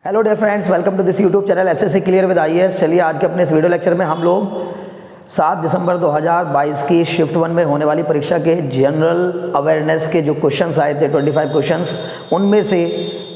Hello dear friends, welcome to this YouTube channel SSC clear with IAS. चलिए आज के अपने इस वीडियो लेक्चर में हम लोग 7 दिसंबर 2022 की शिफ्ट 1 में होने वाली परीक्षा के जनरल अवेयरनेस के जो क्वेश्चंस आए थे 25 क्वेश्चंस, उनमें से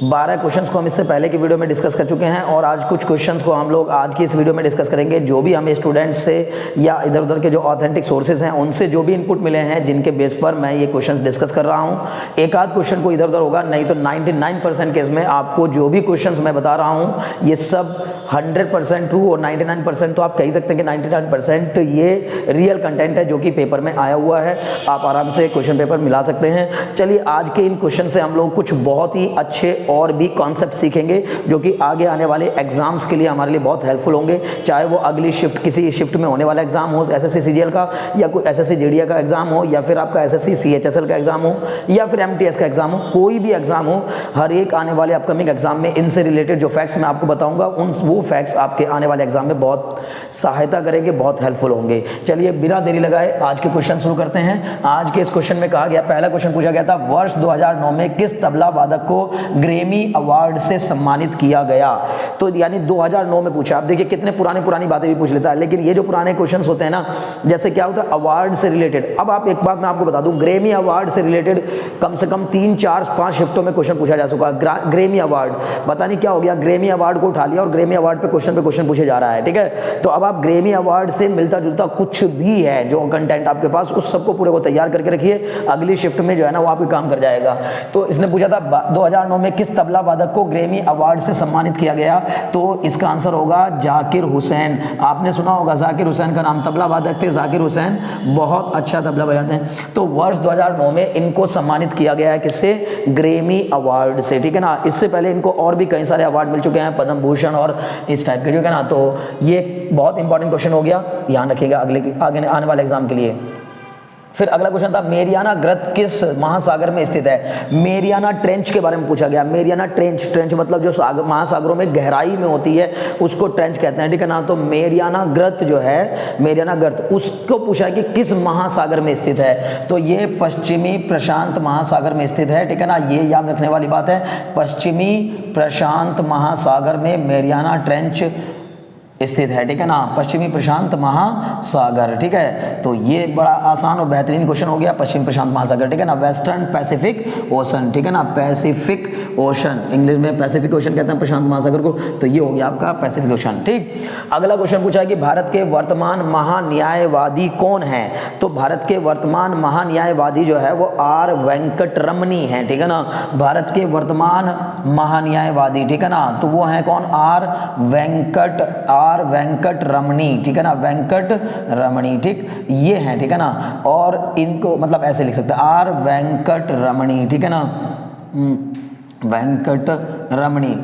12 क्वेश्चंस को हम इससे पहले की वीडियो में डिस्कस कर चुके हैं और आज कुछ क्वेश्चंस को हम लोग आज की इस वीडियो में डिस्कस करेंगे। जो भी हमें स्टूडेंट्स से या इधर उधर के जो ऑथेंटिक सोर्सेज हैं उनसे जो भी इनपुट मिले हैं, जिनके बेस पर मैं ये क्वेश्चंस डिस्कस कर रहा हूँ। एक आध क्वेश्चन को इधर उधर होगा, नहीं तो 99% केस में आपको जो भी क्वेश्चंस मैं बता रहा हूँ ये सब 100% ट्रू और 99% तो आप कह सकते हैं कि 99% ये रियल कंटेंट है जो कि पेपर में आया हुआ है। आप आराम से क्वेश्चन पेपर मिला सकते हैं। चलिए आज के इन क्वेश्चन से हम लोग कुछ बहुत ही अच्छे और भी कॉन्सेप्ट सीखेंगे जो कि आगे आने वाले एग्जाम्स के लिए हमारे लिए बहुत हेल्पफुल होंगे। चाहे वो अगली शिफ्ट किसी शिफ्ट में होने वाला एग्जाम हो, एसएससी सीजीएल का या कोई एसएससी जेडीए का एग्जाम हो, या फिर आपका एसएससी सीएचएसएल का एग्जाम हो, या फिर एमटीएस का एग्जाम हो, कोई भी एग्जाम हो, हर एक आने वाले अपकमिंग एग्जाम में इनसे रिलेटेड जो फैक्ट्स मैं आपको बताऊंगा वो फैक्ट्स आपके आने वाले एग्जाम में बहुत सहायता करेंगे, बहुत हेल्पफुल होंगे। चलिए बिना देरी लगाए आज के क्वेश्चन शुरू करते हैं। आज के इस क्वेश्चन में कहा गया, पहला क्वेश्चन पूछा गया था, वर्ष 2009 में किस तबला वादक को ग्रैमी अवार्ड से सम्मानित किया गया? तो यानी 2009 में पूछा। आप देखिए कितने पुरानी बातें भी पूछ लेता है, लेकिन ये जो पुराने क्वेश्चंस होते हैं ना, जैसे क्या होता है अवार्ड से रिलेटेड। अब आप एक बात मैं आपको बता दूं, ग्रैमी अवार्ड से रिलेटेड कम से कम 3, 4, 5 शिफ्टों में क्वेश्चन पूछा जा चुका है। ग्रैमी अवार्ड पता नहीं क्या हो गया, ग्रैमी अवार्ड को उठा लिया और ग्रैमी अवार्ड पे क्वेश्चन पूछे जा रहा है। ठीक है, तो अब आप ग्रैमी अवार्ड से मिलता जुलता कुछ भी है जो कंटेंट आपके पास, उस सबको पूरे को तैयार करके रखिए, अगली शिफ्ट में जो है ना वो आपके काम कर जाएगा। तो इसने पूछा था 2009 में किस तबला वादक को ग्रैमी अवार्ड से सम्मानित किया गया? तो इसका आंसर होगा जाकिर हुसैन। आपने सुना होगा जाकिर हुसैन का नाम, तबला वादक थे जाकिर हुसैन, बहुत अच्छा तबला बजाते हैं। तो वर्ष 2009 में इनको सम्मानित किया गया है, किससे? ग्रैमी अवार्ड से। ठीक है ना, इससे पहले इनको और भी कई सारे अवार्ड मिल चुके हैं, पद्म भूषण और इस टाइप के, ठीक है ना। तो ये बहुत इंपॉर्टेंट क्वेश्चन हो गया, ध्यान रखिएगा आगे आने वाले एग्जाम के लिए। फिर अगला क्वेश्चन था, मेरियाना ग्रत किस महासागर में स्थित है? मेरियाना ट्रेंच के बारे में पूछा गया। मेरियाना ट्रेंच मतलब जो महासागरों में गहराई में होती है उसको ट्रेंच कहते हैं, ठीक है ना। तो मेरियाना ग्रत जो है, मेरियाना ग्रत, उसको पूछा कि किस महासागर में स्थित है? तो ये पश्चिमी प्रशांत महासागर में स्थित है, ठीक है ना। ये याद रखने वाली बात है, पश्चिमी प्रशांत महासागर में मेरियाना ट्रेंच स्थित है, ठीक है ना, पश्चिमी प्रशांत महासागर। ठीक है, तो ये बड़ा आसान और बेहतरीन क्वेश्चन हो गया, पश्चिमी प्रशांत महासागर, ठीक है ना, वेस्टर्न पैसिफिक ओशन, ठीक है ना, पैसिफिक ओशन, इंग्लिश में पैसिफिक ओशन कहते हैं प्रशांत महासागर को। तो ये हो गया आपका पैसिफिक ओशन। ठीक, अगला क्वेश्चन पूछा है कि भारत के वर्तमान महान्यायवादी कौन है? तो भारत के वर्तमान महान्यायवादी जो है वो आर वेंकटरमणी है, ठीक है ना। भारत के वर्तमान महान्यायवादी, ठीक है ना, तो वो है कौन? आर वेंकट रमणी, ठीक है ना, वेंकट रमणी, ठीक, ये है, ठीक है ना। और इनको मतलब ऐसे लिख सकते हैं, आर वेंकट रमणी, ठीक है ना, वेंकट रमणी।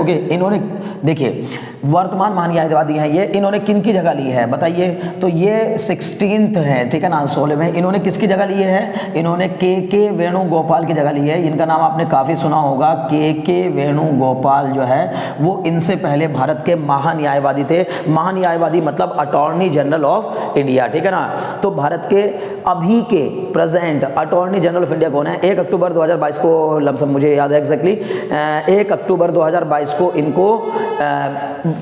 ओके, इन्होंने देखिए वर्तमान महान्यायवादी हैं ये, इन्होंने किन की जगह ली है बताइए? तो ये 16th है, ठीक है ना, 16वें। इन्होंने किसकी जगह ली है? इन्होंने के वेणुगोपाल की जगह ली है। इनका नाम आपने काफ़ी सुना होगा, के वेणुगोपाल जो है वो इनसे पहले भारत के महान्यायवादी थे। महान्यायवादी मतलब अटॉर्नी जनरल ऑफ इंडिया, ठीक है ना। तो भारत के अभी के present attorney general of India कौन है? 1 अक्टूबर 2022 को, लमसम मुझे याद है एग्जैक्टली 1 अक्टूबर 2022 को इनको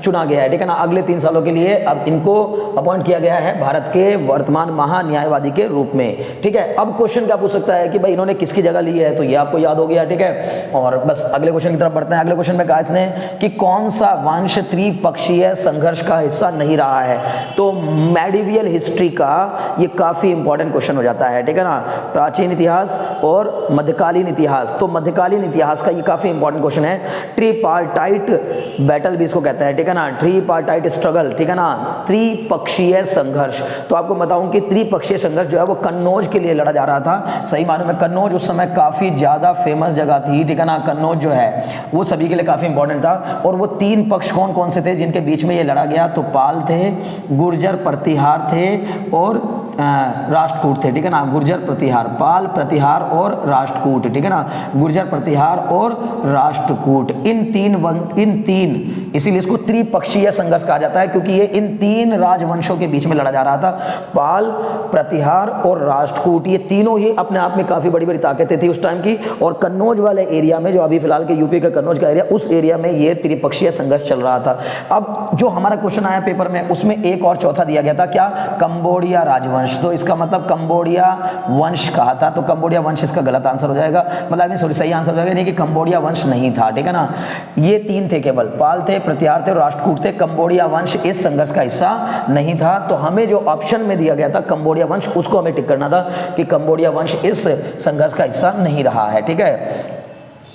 चुना गया है, ठीक है ना। अगले 3 सालों के लिए अब इनको अपॉइंट किया गया है भारत के वर्तमान महान्यायवादी के रूप में, ठीक है। अब क्वेश्चन क्या पूछ सकता है कि भाई इन्होंने किसकी जगह ली है? तो ये आपको याद हो गया, ठीक है। और बस अगले क्वेश्चन की तरफ बढ़ते हैं। अगले क्वेश्चन में कहा इसने कि कौन सा वंश त्रिपक्षीय संघर्ष का हिस्सा नहीं रहा है? तो मेडिवियल हिस्ट्री का ये काफी इंपॉर्टेंट क्वेश्चन हो जाता है, ठीक है ना। प्राचीन इतिहास और मध्यकालीन इतिहास, तो मध्यकालीन इतिहास का ये काफी इंपॉर्टेंट क्वेश्चन है। ट्रिपार्टाइट बैटल भी इसको कहते हैं, ठीक है ना, ट्रिपार्टाइट स्ट्रगल, ठीक है ना, त्रिपक्षीय संघर्ष। तो आपको बताऊं कि त्रिपक्षीय संघर्ष जो है वो कन्नौज के लिए लड़ा जा रहा था। सही मायने में कन्नौज उस समय काफी ज्यादा फेमस जगह थी, ठीक है ना। कन्नौज जो है वो सभी के लिए काफी इंपॉर्टेंट था। और वो 3 पक्ष कौन कौन से थे जिनके बीच में ये लड़ा गया? तो पाल थे, गुर्जर प्रतिहार थे और राष्ट्रकूट थे, ठीक है ना। गुर्जर प्रतिहार, पाल प्रतिहार और राष्ट्रकूट, ठीक है ना, गुर्जर प्रतिहार और राष्ट्रकूट, इन तीन इसीलिए इसको त्रिपक्षीय संघर्ष कहा जाता है, क्योंकि ये इन 3 राजवंशों के बीच में लड़ा जा रहा था। पाल, प्रतिहार और राष्ट्रकूट, ये तीनों ही अपने आप में काफ़ी बड़ी बड़ी ताकतें थी उस टाइम की। और कन्नौज वाले एरिया में, जो अभी फिलहाल के यूपी का कन्नौज का एरिया, उस एरिया में ये त्रिपक्षीय संघर्ष चल रहा था। अब जो हमारा क्वेश्चन आया पेपर में, उसमें एक और चौथा दिया गया था, क्या? कंबोडिया राजवंश। तो इसका मतलब कंबोडिया वंश कहा था, तो कंबोडिया वंश इसका गलत आंसर हो जाएगा, मतलब सॉरी सही आंसर हो जाएगा, नहीं कि कंबोडिया वंश नहीं था, ठीक है ना। ये 3 थे केवल, पाल थे, प्रतिहार थे और राष्ट्रकूट थे। कंबोडिया वंश इस संघर्ष का हिस्सा नहीं था। तो हमें जो ऑप्शन में दिया गया था कंबोडिया वंश, उसको हमें टिक करना था कि कंबोडिया वंश इस संघर्ष का हिस्सा नहीं रहा है, ठीक है।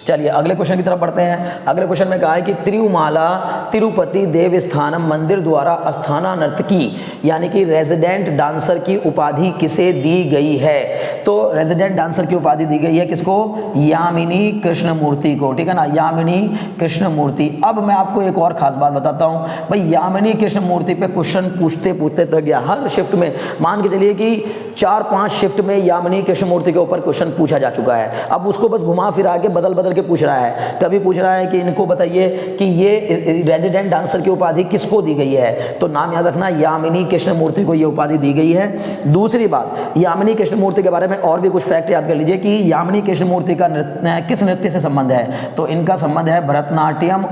चलिए अगले क्वेश्चन की तरफ बढ़ते हैं। अगले क्वेश्चन में कहा है कि तिरुमाला तिरुपति देवस्थानम मंदिर द्वारा अस्थाना नर्तकी यानी कि रेजिडेंट डांसर की उपाधि किसे दी गई है? तो रेजिडेंट डांसर की उपाधि दी गई है किसको? यामिनी कृष्णमूर्ति को, ठीक है ना, यामिनी कृष्णमूर्ति। अब मैं आपको एक और खास बात बताता हूँ भाई, यामिनी कृष्णमूर्ति पे क्वेश्चन पूछते पूछते तक गया। हर शिफ्ट में मान के चलिए कि 4-5 शिफ्ट में यामिनी कृष्णमूर्ति के ऊपर क्वेश्चन पूछा जा चुका है। अब उसको बस घुमा फिरा के बदल बदल के पूछ रहा है। कभी पूछ रहा है कि इनको बताइए कि ये रेजिडेंट डांसर की उपाधि किसको दी गई है, तो नाम याद रखना, यामिनी कृष्णमूर्ति को ये उपाधि दी गई है। दूसरी बात, यामिनी कृष्णमूर्ति के बारे में और भी कुछ फैक्ट याद कर लीजिए कि यामिनी कृष्णमूर्ति का किस नृत्य से संबंध है? तो इनका संबंध है भरतनाट्यम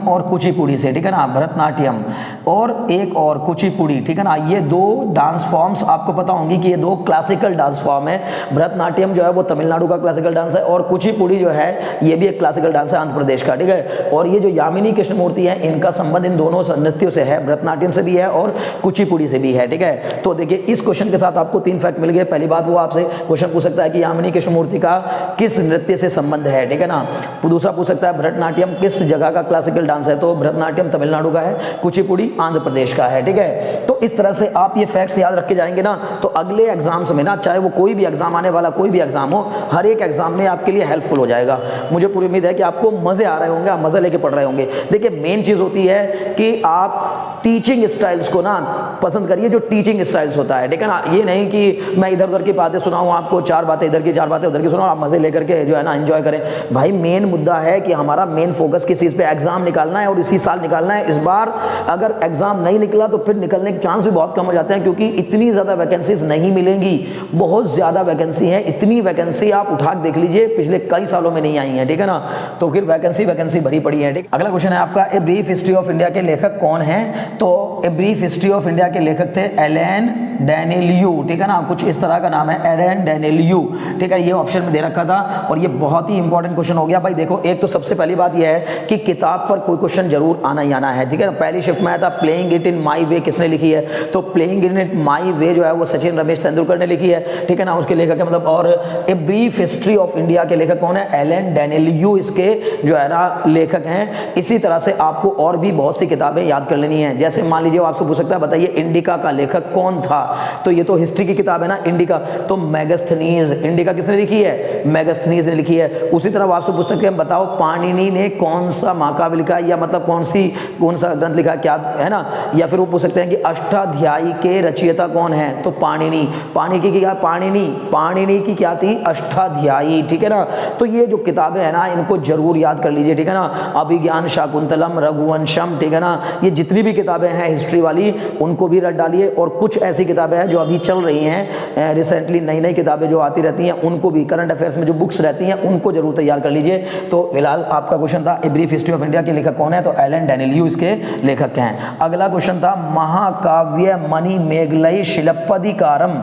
और कुचिपुड़ी से, ठीक है ना, भरतनाट्यम और एक और कुचिपुड़ी, ठीक है ना। ये 2 डांस फॉर्म्स आपको पता होंगी कि ये 2 क्लासिकल डांस फॉर्म है। भरतनाट्यम जो है वो तमिलनाडु का क्लासिकल डांस है और कुचिपुड़ी जो है ये भी एक क्लासिकल डांस है आंध्र प्रदेश का, ठीक है। और ये जो यामिनी कृष्णमूर्ति है, इनका संबंध इन दोनों नृत्यों से है, भरतनाट्यम से भी है और कुचिपुड़ी से भी है, ठीक है। तो देखिए इस क्वेश्चन के साथ आपको 3 फैक्ट मिल गए। पहली बात, वो आपसे क्वेश्चन पूछ सकता है कि यामिनी कृष्णमूर्ति का किस नृत्य से संबंध है, ठीक है ना। दूसरा पूछ सकता है भरतनाट्यम किस जगह का क्लासिकल डांस है, तो भरतनाट्यम तमिलनाडु का है, कुचिपुड़ी आंध्र प्रदेश का है, ठीक है। तो इस तरह से आप ये फैक्ट्स याद रख के जाएंगे ना, तो अगले एग्जाम्स में ना, चाहे वो कोई भी एग्जाम आने वाला कोई भी एग्जाम हो, हर एक एग्जाम में आपके लिए हेल्पफुल हो जाएगा। मुझे पूरी उम्मीद है कि आपको मजे आ रहे होंगे, आप मजे लेके पढ़ रहे होंगे। देखिए मेन चीज होती है कि आप टीचिंग स्टाइल्स को ना पसंद करिए, जो टीचिंग स्टाइल्स होता है, ठीक है ना। ये नहीं कि मैं इधर उधर की बातें सुनाऊं आपको, 4 बातें इधर की 4 बातें उधर की सुनाऊं, आप मजे लेकर के जो है ना एंजॉय करें। भाई मेन मुद्दा है कि हमारा मेन फोकस किस चीज पे, एग्जाम निकालना है और इसी साल निकालना है। इस बार अगर एग्जाम नहीं निकला तो फिर निकलने के चांस भी बहुत कम हो जाते हैं, क्योंकि इतनी ज्यादा वैकेंसीज नहीं मिलेंगी, बहुत ज्यादा वैकेंसी है। इतनी वैकेंसी आप उठा के देख लीजिए, पिछले कई सालों में नहीं आई है, ठीक है ना। तो फिर वैकेंसी भरी पड़ी है, ठीक। अगला क्वेश्चन है आपका, a brief history of India के लेखक कौन है? तो a brief history of India के लेखक थे एलन डेनियलू, ठीक है ना, कुछ इस तरह का नाम है, एलन डेनियलू, ठीक है। ये ऑप्शन में दे रखा था और ये बहुत ही इंपॉर्टेंट क्वेश्चन हो गया भाई। देखो एक तो सबसे पहली बात ये है कि किताब पर कोई क्वेश्चन जरूर आना ही आना है, ठीक है ना। पहली शिफ्ट में आया था प्लेइंग इट इन माई वे, किसने लिखी है? तो प्लेइंग इट इन माई वे जो है वो सचिन रमेश तेंदुलकर ने लिखी है, ठीक है ना, उसके लेखक है मतलब। और a brief history of India के लेखक कौन है? एलन डेनियलू इसके जो है ना लेखक हैं। इसी तरह से आपको और भी बहुत सी किताबें याद कर लेनी है। जैसे मान लीजिए आपसे पूछ सकता है बताइए इंडिका का लेखक कौन था, तो ये तो हिस्ट्री की किताब है ना इंडिका, तो मेगास्थनीज। इंडिका किसने लिखी है? मेगास्थनीज ने लिखी है। उसी तरह आपसे पूछ सकते हैं बताओ पाणिनि ने कौन सा महाकाव्य लिखा, या मतलब कौन सा ग्रंथ लिखा, क्या है ना। या फिर वो पूछ सकते हैं कि अष्टाध्यायी के रचयिता कौन है, तो पाणिनि। पाणिनि की क्या थी? अष्टाध्यायी, ठीक है ना। तो ये जो किताबें हैं ना इनको जरूर याद कर लीजिए, ठीक है ना। अभिज्ञान शाकुंतलम, रघुवंशम, ठीक है ना, ये जितनी भी किताबें हैं हिस्ट्री वाली उनको भी रट डालिए। और कुछ ऐसी किताबें हैं जो अभी चल रही हैं, रिसेंटली नई किताबें जो आती रहती हैं उनको भी, करंट अफेयर्स में जो बुक्स रहती हैं उनको जरूर तैयार कर लीजिए। तो फिलहाल आपका क्वेश्चन था a brief history of India के लेखक कौन है, तो एलन डेनियलू इसके लेखक हैं। अगला क्वेश्चन था महाकाव्य मणिमेगलई शिलप्पदिकारम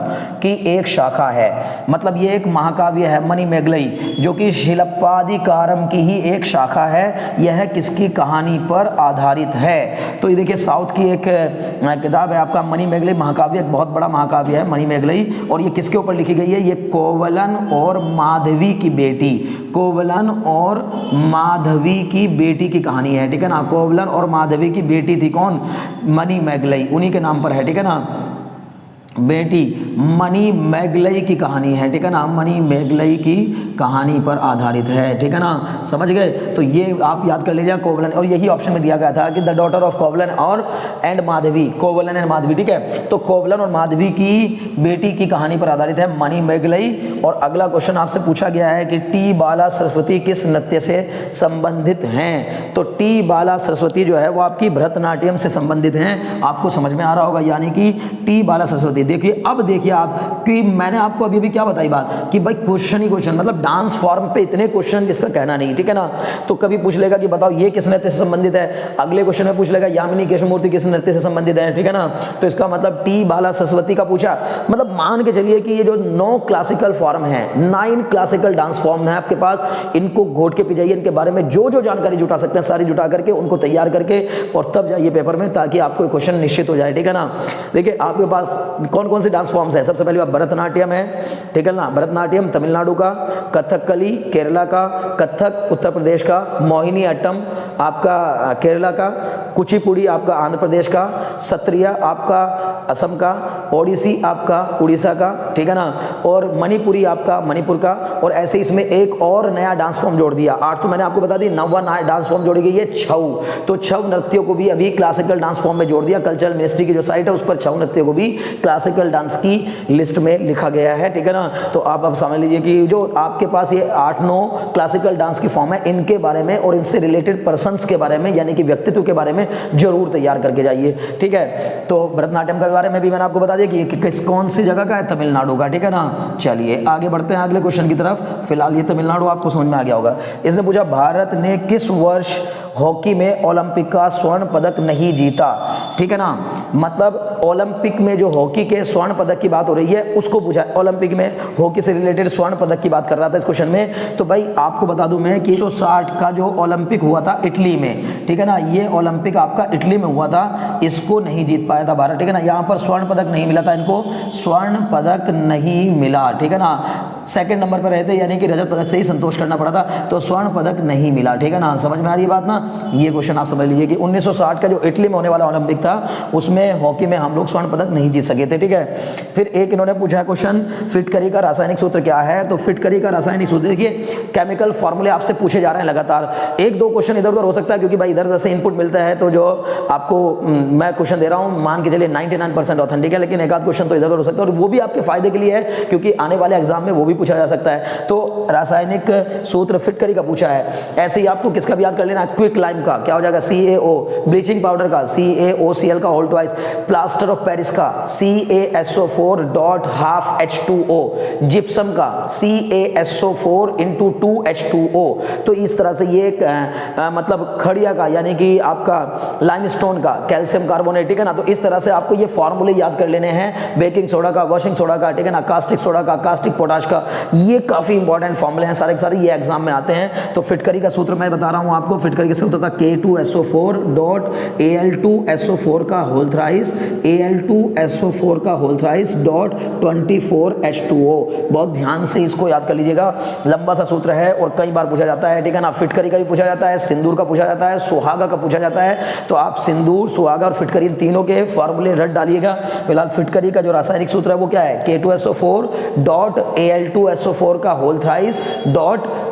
की एक शाखा है, मतलब ये एक महाकाव्य है मणिमेगलई जो कि शिलप्पादिकारम की ही एक शाखा है। यह किसकी कहानी पर आधारित है? तो ये देखिए साउथ की एक किताब है आपका मणिमेगलई महाकाव्य, एक बहुत बड़ा महाकाव्य है मणिमेगलई, और ये किसके ऊपर लिखी गई है? ये कोवलन और माधवी की बेटी, कोवलन और माधवी की बेटी की कहानी है, ठीक है ना। कोवलन और माधवी की बेटी थी कौन? मणिमेगलई, उन्हीं के नाम पर है, ठीक है ना। बेटी मनी मैगलई की कहानी है, ठीक है ना, मनी मैगलई की कहानी पर आधारित है, ठीक है ना, समझ गए। तो ये आप याद कर लीजिए कोवलन, और यही ऑप्शन में दिया गया था कि द डॉटर ऑफ कोवलन और एंड माधवी, कोवलन एंड माधवी, ठीक है। तो कोवलन और माधवी की बेटी की कहानी पर आधारित है मनी मैगलई। और अगला क्वेश्चन आपसे पूछा गया है कि टी बाला सरस्वती किस नृत्य से संबंधित हैं। तो टी बाला सरस्वती जो है वो आपकी भरतनाट्यम से संबंधित हैं, आपको समझ में आ रहा होगा, यानी कि टी बाला सरस्वती। देखिए अब देखिए आप कि मैंने आपको अभी भी क्या बताई बात कि भाई क्वेश्चन ही क्वेश्चन, मतलब डांस फॉर्म पे इतने क्वेश्चन जिसका कहना नहीं, ठीक है ना। तो कभी पूछ लेगा कि बताओ ये किस नृत्य से संबंधित है, अगले क्वेश्चन में पूछ लेगा यामिनी कृष्णमूर्ति किस नृत्य से संबंधित है, ठीक है ना। तो इसका मतलब टी बाला सरस्वती का पूछा, मतलब मान के चलिए कि ये जो 9 क्लासिकल फॉर्म है, 9 क्लासिकल डांस फॉर्म है आपके पास, इनको घोट के पी जाइए, इनके बारे में जो जो जानकारी जुटा सकते हैं सारी जुटा करके उनको तैयार करके और तब जाइए पेपर में, ताकि आपको क्वेश्चन निश्चित हो जाए, ठीक है ना। देखिए आपके पास कौन कौन से डांस फॉर्म्स है, सबसे पहले बात भरतनाट्यम है, ठीक है ना, भरतनाट्यम तमिलनाडु का, कथकली केरला का, कथक उत्तर प्रदेश का, मोहिनी अट्टम आपका केरला का, कुचिपुड़ी आपका आंध्र प्रदेश का, सत्रिया आपका असम का, ओडिसी आपका उड़ीसा का, ठीक है ना, और मणिपुरी आपका मणिपुर का। और ऐसे इसमें एक और नया डांस फॉर्म जोड़ दिया, 8 तो मैंने आपको बता दी, 9वां नया डांस फॉर्म जोड़ी गई है छऊ। तो छऊ नृत्यों को भी अभी क्लासिकल डांस फॉर्म में जोड़ दिया, कल्चरल मिनिस्ट्री की जो साइट है उस पर छऊ नृत्य को भी क्लासिकल डांस की लिस्ट में लिखा गया है, ठीक है ना। तो आप अब समझ लीजिए कि जो आपके पास ये 8-9 क्लासिकल डांस की फॉर्म है, इनके बारे में और इनसे रिलेटेड पर्सन्स के बारे में, यानी कि व्यक्तित्व के बारे में जरूर तैयार करके जाइए, ठीक है। तो भरतनाट्यम के बारे में भी मैंने आपको बता दिया कि किस कौन सी जगह का है, तमिलनाडु का, ठीक है ना। चलिए आगे बढ़ते हैं अगले क्वेश्चन की तरफ। फिलहाल ये तमिलनाडु आपको समझ में आ गया होगा। इसने पूछा भारत ने किस वर्ष हॉकी में ओलंपिक का स्वर्ण पदक नहीं जीता, ठीक है ना। मतलब ओलंपिक में जो हॉकी के स्वर्ण पदक की बात हो रही है उसको पूछा, ओलंपिक में हॉकी से रिलेटेड स्वर्ण पदक की बात कर रहा था इस क्वेश्चन में। तो भाई आपको बता दूं मैं कि 1960 का जो ओलंपिक हुआ था इटली में, ठीक है ना, ये ओलंपिक आपका इटली में हुआ था, इसको नहीं जीत पाया था भारत, ठीक है ना। यहाँ पर स्वर्ण पदक नहीं मिला था, इनको स्वर्ण पदक नहीं मिला, ठीक है ना। सेकंड नंबर पर रहते, यानी कि रजत पदक से ही संतोष करना पड़ा था, तो स्वर्ण पदक नहीं मिला, ठीक है ना। समझ में आ रही है बात ना। ये क्वेश्चन आप समझ लीजिए कि 1960 का जो इटली में होने वाला ओलंपिक था उसमें हॉकी में हम लोग स्वर्ण पदक नहीं जीत सके थे, ठीक है। फिर एक इन्होंने पूछा क्वेश्चन, फिटकरी का रासायनिक सूत्र क्या है। तो फिटकरी का रासायनिक सूत्र, देखिए केमिकल फॉर्मूले आपसे पूछे जा रहे हैं लगातार, 1-2 क्वेश्चन इधर उधर हो सकता है क्योंकि भाई इधर उधर से इनपुट मिलता है, तो जो आपको मैं क्वेश्चन दे रहा हूँ मान के चलिए 99% ऑथेंटिक है, लेकिन एक आध क्वेश्चन तो इधर उधर हो सकता है और वो भी आपके फायदे के लिए है क्योंकि आने वाले एग्जाम में वो भी पूछा जा सकता है। तो रासायनिक सूत्र फिटकरी का पूछा है। ऐसे ही आपको किसका भी याद कर लेना, क्विक लाइम का क्या हो जाएगा CaO, ब्लीचिंग पाउडर का CaOCl का होल ट्वाइस, प्लास्टर ऑफ पेरिस का CaSO4.12H2O, जिप्सम का CaSO4 × 2H2O। तो इस तरह से ये मतलब खड़िया का यानी कि आपका लाइमस्टोन का कैल्शियम कार्बोनेट, ठीक है ना। तो इस तरह से आपको ये फॉर्मूले याद कर लेने हैं, बेकिंग सोडा का, वॉशिंग सोडा का, ठीक है ना, कास्टिक सोडा का, कास्टिक पोटाश का, ये काफी इंपॉर्टेंट फॉर्मूले हैं, सारे के सारे ये एग्जाम में आते हैं। तो फिटकरी का सूत्र मैं बता रहा हूं आपको, फिटकरी का सूत्र था K2SO4.Al2SO4 का होल थ्राइस, Al2SO4 का होल थ्राइस .24H2O। बहुत ध्यान से इसको याद कर लीजिएगा, लंबा सा सूत्र है और कई बार पूछा जाता है, ठीक है ना। फिटकरी का भी पूछा जाता है, सिंदूर का पूछा जाता है, सुहागा का पूछा जाता है। तो आप सिंदूर, सुहागा और फिटकरी इन तीनों के फॉर्मूले रट डालिएगा। फिलहाल फिटकरी का जो रासायनिक सूत्र है वो क्या है, K2SO4.Al2SO4 का होल थ्राइस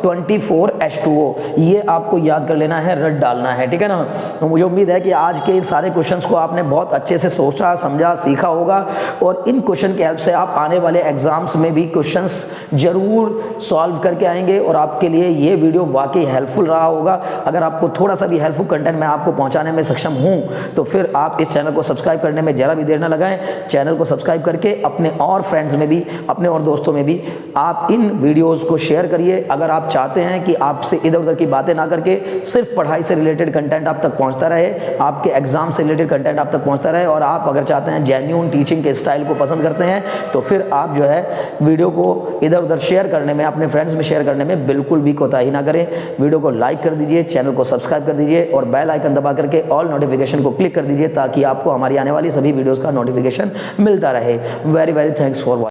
.24H2O। ये आपको याद कर लेना है, रट डालना है, ठीक है ना। तो मुझे उम्मीद है कि आज के इन सारे क्वेश्चंस को आपने बहुत अच्छे से सोचा, समझा, सीखा होगा और इन क्वेश्चन के हेल्प से आप आने वाले एग्जाम्स में भी क्वेश्चंस जरूर सॉल्व करके आएंगे और आपके लिए ये वीडियो वाकई हेल्पफुल रहा होगा। अगर आपको थोड़ा सा भी हेल्पफुल कंटेंट मैं आपको पहुंचाने में सक्षम हूं तो फिर आप इस चैनल को सब्सक्राइब करने में जरा भी देर ना लगाएं। चैनल को सब्सक्राइब करके अपने और फ्रेंड्स में भी, अपने और दोस्तों में भी आप इन वीडियोस को शेयर करिए। अगर आप चाहते हैं कि आपसे इधर उधर की बातें ना करके सिर्फ पढ़ाई से रिलेटेड कंटेंट आप तक पहुंचता रहे, आपके एग्जाम से रिलेटेड कंटेंट आप तक पहुंचता रहे और आप अगर चाहते हैं जेन्युइन टीचिंग के स्टाइल को पसंद करते हैं तो फिर आप जो है वीडियो को इधर उधर शेयर करने में, अपने फ्रेंड्स में शेयर करने में बिल्कुल भी कोताही ना करें। वीडियो को लाइक कर दीजिए, चैनल को सब्सक्राइब कर दीजिए और बेल आइकन दबा करके ऑल नोटिफिकेशन को क्लिक कर दीजिए ताकि आपको हमारी आने वाली सभी वीडियोज़ का नोटिफिकेशन मिलता रहे। Very very thanks for watching.